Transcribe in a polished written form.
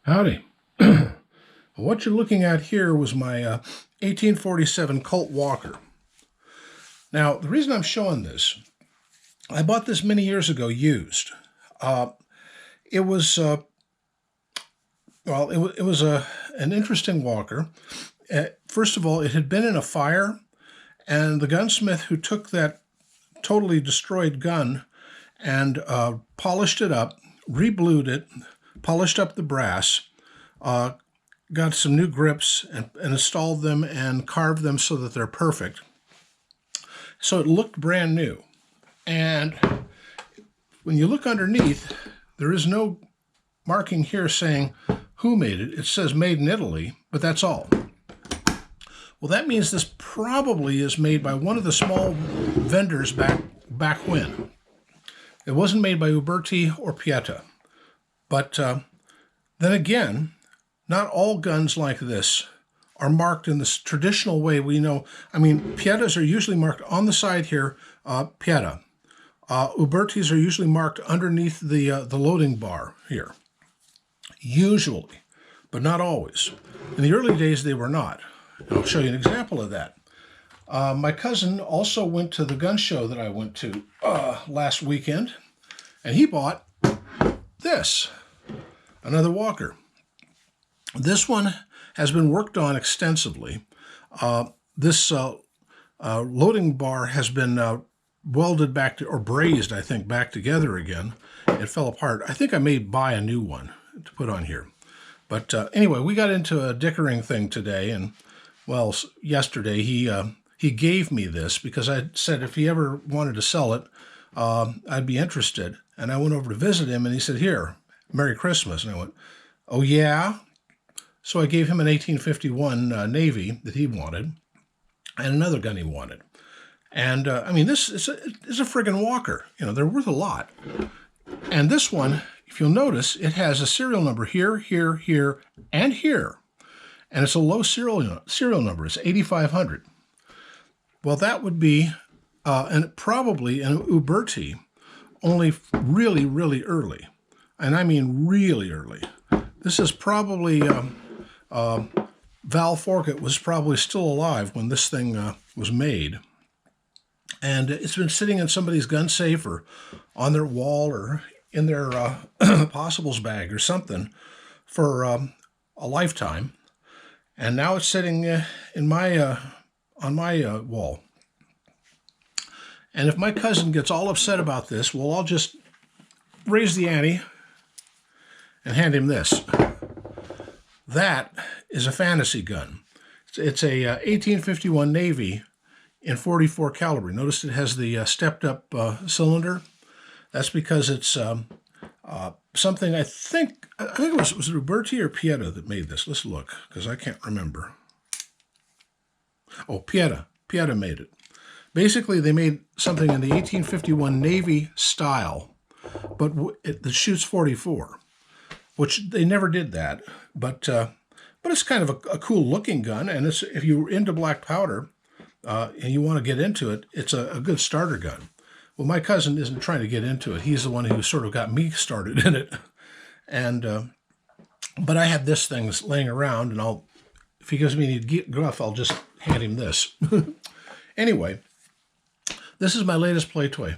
Howdy. What you're looking at here was my 1847 Colt Walker. Now, the reason I'm showing this, I bought this many years ago used. It was an interesting walker. First of all, it had been in a fire, and the gunsmith who took that totally destroyed gun and polished it up, reblued it, polished up the brass, got some new grips and installed them and carved them so that they're perfect. So it looked brand new. And when you look underneath, there is no marking here saying who made it. It says made in Italy, but that's all. Well, that means this probably is made by one of the small vendors back when. It wasn't made by Uberti or Pieta. But then again, not all guns like this are marked in this traditional way we know. I mean, Pietas are usually marked on the side here, Pieta. Ubertis are usually marked underneath the loading bar here. Usually, but not always. In the early days, they were not. And I'll show you an example of that. My cousin also went to the gun show that I went to last weekend, and he bought this, another Walker. This one has been worked on extensively. This loading bar has been welded back to, or brazed, I think, back together again. It fell apart. I think I may buy a new one to put on here. But anyway, we got into a dickering thing today, and well, yesterday he gave me this because I said if he ever wanted to sell it, I'd be interested. And I went over to visit him, and he said, "Here, Merry Christmas." And I went, "Oh, yeah?" So I gave him an 1851 Navy that he wanted, and another gun he wanted. And, I mean, this is a friggin' Walker. You know, they're worth a lot. And this one, if you'll notice, it has a serial number here, here, here, and here. And it's a low serial number. It's 8500. Well, that would be probably an Uberti, only really, really early. And I mean really early. This is probably, Val Forkett was probably still alive when this thing was made. And it's been sitting in somebody's gun safe or on their wall or in their possibles bag or something for a lifetime. And now it's sitting in my on my wall. And if my cousin gets all upset about this, well, I'll just raise the ante and hand him this. That is a fantasy gun. It's a 1851 Navy in 44 caliber. Notice it has the stepped up cylinder. That's because it's something I think it was it Uberti or Pieta that made this? Let's look, because I can't remember. Oh, Pieta made it. Basically, they made something in the 1851 Navy style, but it shoots 44, which they never did that. But it's kind of a cool looking gun, and it's, if you're into black powder and you want to get into it, it's a good starter gun. Well, my cousin isn't trying to get into it. He's the one who sort of got me started in it. And but I had this thing laying around, and if he gives me any gruff, I'll just hand him this. Anyway, this is my latest play toy.